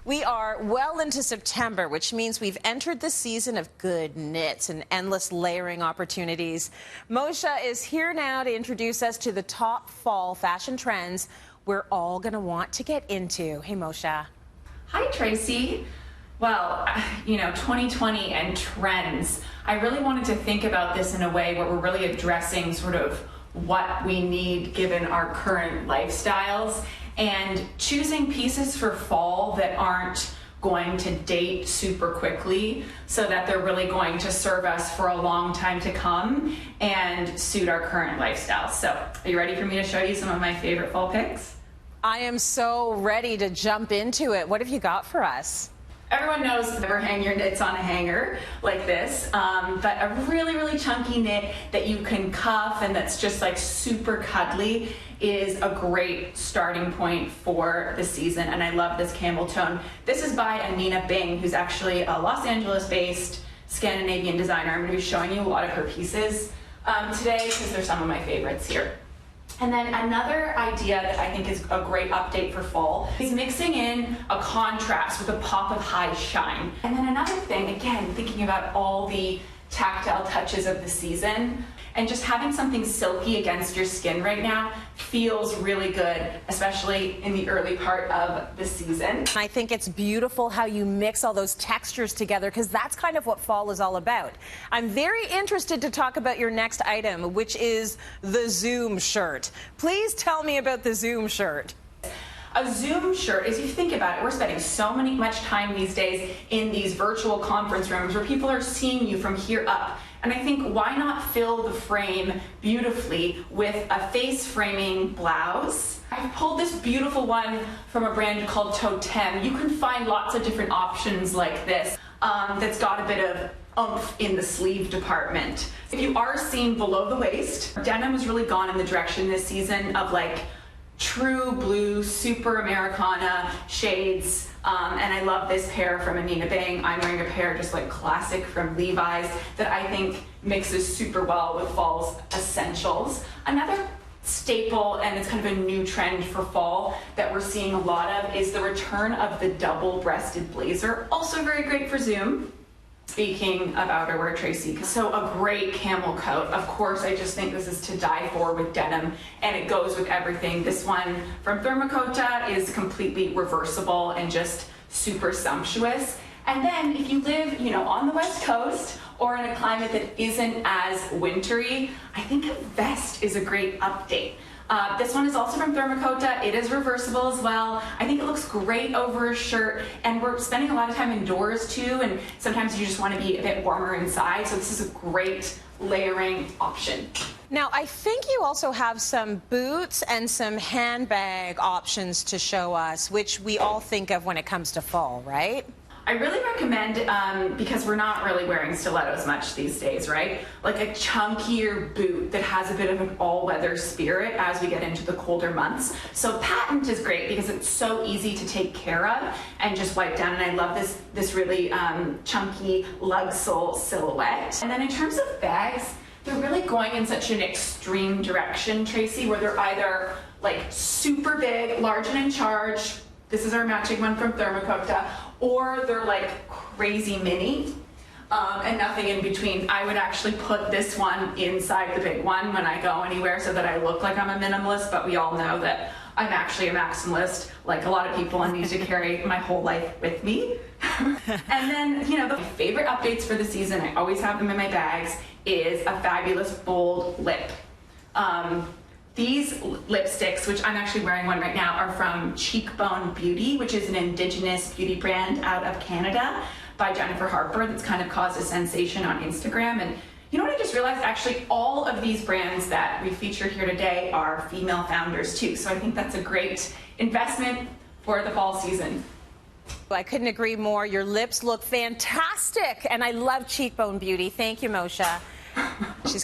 We are well into September, which means we've entered the season of good knits and endless layering opportunities. Moshe is here now to introduce us to the top fall fashion trends we're all going to want to get into. Hey, Moshe. Hi, Tracy. Well, 2020 and trends. I really wanted to think about this in a way where we're really addressing sort of what we need given our current lifestyles and choosing pieces for fall that aren't going to date super quickly so that they're really going to serve us for a long time to come and suit our current lifestyles. So, are you ready for me to show you some of my favorite fall picks? I am so ready to jump into it. What have you got for us? Everyone knows never hang your knits on a hanger like this, but a really, really chunky knit that you can cuff and that's just like super cuddly is a great starting point for the season, and I love this camel tone. This is by Anina Bing, who's actually a Los Angeles-based Scandinavian designer. I'm going to be showing you a lot of her pieces today because they're some of my favorites here. And then another idea that I think is a great update for fall is mixing in a contrast with a pop of high shine. And then another thing, again, thinking about all the tactile touches of the season, and just having something silky against your skin right now feels really good, especially in the early part of the season. I think it's beautiful how you mix all those textures together, because that's kind of what fall is all about. I'm very interested to talk about your next item, which is the Zoom shirt. Please tell me about the Zoom shirt. A Zoom shirt, as you think about it, we're spending so much time these days in these virtual conference rooms where people are seeing you from here up. And I think, why not fill the frame beautifully with a face framing blouse? I've pulled this beautiful one from a brand called Totem. You can find lots of different options like this that's got a bit of oomph in the sleeve department. If you are seeing below the waist, denim has really gone in the direction this season of like true blue, super Americana shades, and I love this pair from Anina Bing. I'm wearing a pair just like classic from Levi's that I think mixes super well with fall's essentials. Another staple, and it's kind of a new trend for fall that we're seeing a lot of, is the return of the double-breasted blazer, also very great for Zoom. Speaking of outerwear, Tracy, so a great camel coat. Of course, I just think this is to die for with denim, and it goes with everything. This one from Thermacota is completely reversible and just super sumptuous. And then if you live, on the West Coast or in a climate that isn't as wintry, I think a vest is a great update. This one is also from Thermacota. It is reversible as well. I think it looks great over a shirt, and we're spending a lot of time indoors too, and sometimes you just want to be a bit warmer inside, so this is a great layering option. Now, I think you also have some boots and some handbag options to show us, which we all think of when it comes to fall, right? I really recommend, because we're not really wearing stilettos much these days, right? Like a chunkier boot that has a bit of an all-weather spirit as we get into the colder months. So Patent is great because it's so easy to take care of and just wipe down. And I love this really chunky lug sole silhouette. And then in terms of bags, they're really going in such an extreme direction, Tracy, where they're either like super big, large and in charge. This is our matching one from Thermacota, or they're like crazy mini, and nothing in between. I would actually put this one inside the big one when I go anywhere so that I look like I'm a minimalist, but we all know that I'm actually a maximalist, like a lot of people, and need to carry my whole life with me. And then, the favorite updates for the season, I always have them in my bags, is a fabulous bold lip. These lipsticks, which I'm actually wearing one right now, are from Cheekbone Beauty, which is an indigenous beauty brand out of Canada by Jennifer Harper that's kind of caused a sensation on Instagram. And you know what I just realized? Actually, all of these brands that we feature here today are female founders too. So I think that's a great investment for the fall season. Well, I couldn't agree more. Your lips look fantastic, and I love Cheekbone Beauty. Thank you, Moshe.